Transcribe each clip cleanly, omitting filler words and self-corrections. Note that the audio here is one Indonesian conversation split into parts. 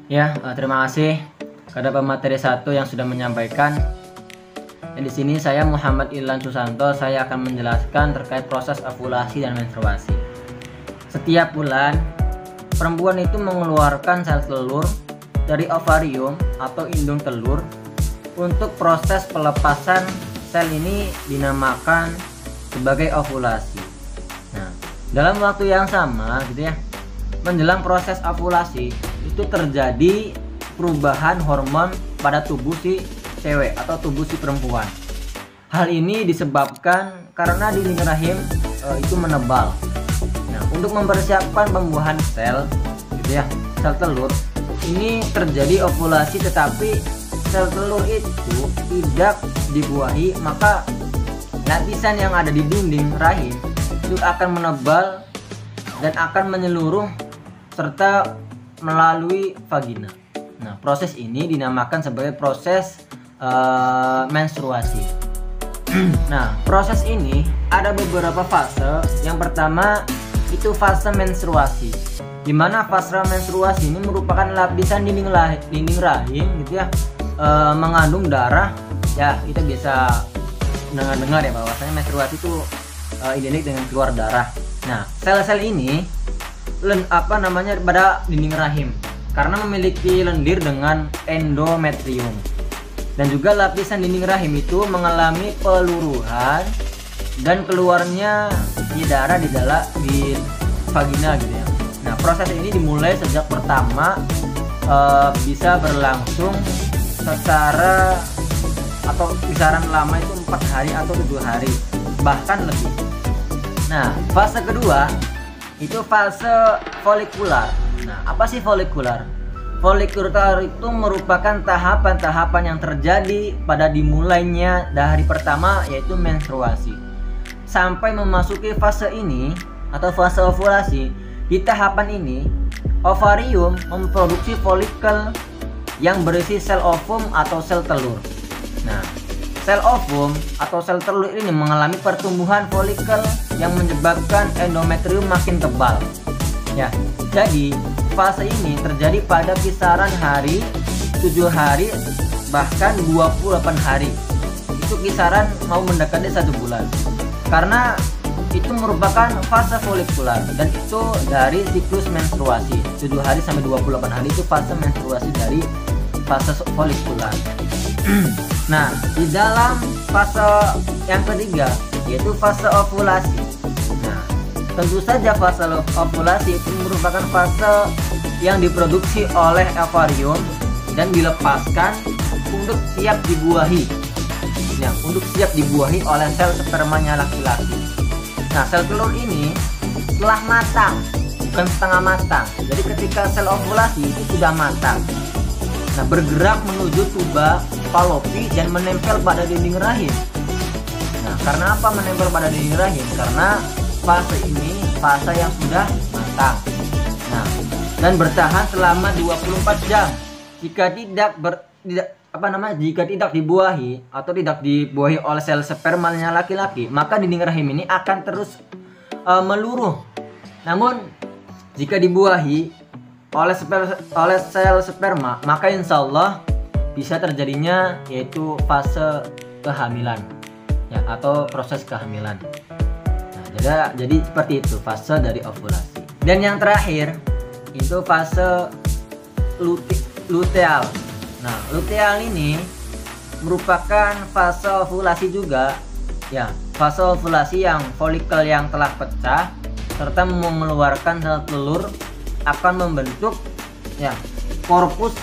Ya, terima kasih kepada pemateri 1 yang sudah menyampaikan. Dan di sini saya Muhammad Ilham Susanto, saya akan menjelaskan terkait proses ovulasi dan menstruasi. Setiap bulan, perempuan itu mengeluarkan sel telur dari ovarium atau indung telur. Untuk proses pelepasan sel ini dinamakan sebagai ovulasi. Nah, dalam waktu yang sama gitu ya, menjelang proses ovulasi itu terjadi perubahan hormon pada tubuh si cewek atau tubuh si perempuan. Hal ini disebabkan karena dinding rahim itu menebal. Nah, untuk mempersiapkan pembuahan sel gitu ya, sel telur, ini terjadi ovulasi tetapi sel telur itu tidak dibuahi, maka lapisan yang ada di dinding rahim itu akan menebal dan akan menyeluruh serta melalui vagina. Nah, proses ini dinamakan sebagai proses menstruasi. Nah, proses ini ada beberapa fase. Yang pertama itu fase menstruasi, di mana fase menstruasi ini merupakan lapisan dinding rahim gitu ya, mengandung darah. Ya, kita bisa dengar ya bahwasanya menstruasi itu identik dengan keluar darah. Nah, sel-sel ini pada dinding rahim karena memiliki lendir dengan endometrium, dan juga lapisan dinding rahim itu mengalami peluruhan dan keluarnya darah di vagina gitu ya. Nah, proses ini dimulai sejak pertama, bisa berlangsung secara atau kisaran lama itu 4 hari atau 7 hari bahkan lebih. Nah, fase kedua itu fase folikular. Nah, apa sih folikular? Folikular itu merupakan tahapan-tahapan yang terjadi pada dimulainya dari pertama, yaitu menstruasi, sampai memasuki fase ini atau fase ovulasi. Di tahapan ini, ovarium memproduksi folikel yang berisi sel ovum atau sel telur. Nah, sel ovum atau sel telur ini mengalami pertumbuhan folikel yang menyebabkan endometrium makin tebal. Ya, jadi fase ini terjadi pada kisaran hari 7 hari bahkan 28 hari. Itu kisaran mau mendekati 1 bulan. Karena itu merupakan fase folikular dan itu dari siklus menstruasi. 7 hari sampai 28 hari itu fase menstruasi dari fase folikular. Nah, di dalam fase yang ketiga yaitu fase ovulasi. Nah, tentu saja fase ovulasi itu merupakan fase yang diproduksi oleh ovarium dan dilepaskan untuk siap dibuahi. Nah, untuk siap dibuahi oleh sel spermanya laki-laki. Nah, sel telur ini telah matang, bukan setengah matang. Jadi ketika sel ovulasi itu sudah matang. Nah, bergerak menuju tuba Fallopi dan menempel pada dinding rahim. Nah, karena apa menempel pada dinding rahim? Karena fase ini fase yang sudah matang. Nah, dan bertahan selama 24 jam. Jika tidak dibuahi atau tidak dibuahi oleh sel spermanya laki-laki, maka dinding rahim ini akan terus meluruh. Namun jika dibuahi oleh sel sperma, maka insya Allah bisa terjadinya yaitu fase kehamilan ya, atau proses kehamilan. Nah, jadi seperti itu fase dari ovulasi. Dan yang terakhir itu fase luteal. Nah, luteal ini merupakan fase ovulasi juga ya, fase ovulasi yang folikel yang telah pecah serta mengeluarkan sel telur akan membentuk ya korpus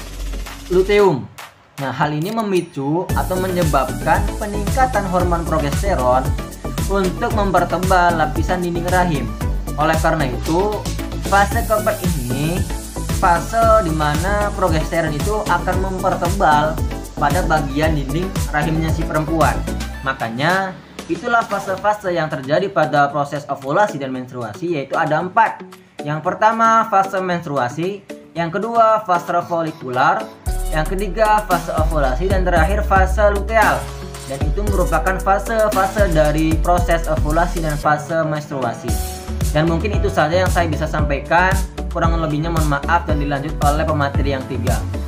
luteum. Nah, hal ini memicu atau menyebabkan peningkatan hormon progesteron untuk mempertebal lapisan dinding rahim. Oleh karena itu, fase keempat ini fase di mana progesteron itu akan mempertebal pada bagian dinding rahimnya si perempuan. Makanya itulah fase-fase yang terjadi pada proses ovulasi dan menstruasi, yaitu ada 4. Yang pertama fase menstruasi, yang kedua fase folikular, yang ketiga fase ovulasi, dan terakhir fase luteal. Dan itu merupakan fase-fase dari proses ovulasi dan fase menstruasi. Dan mungkin itu saja yang saya bisa sampaikan. Kurang lebihnya mohon maaf dan dilanjut oleh pemateri yang 3.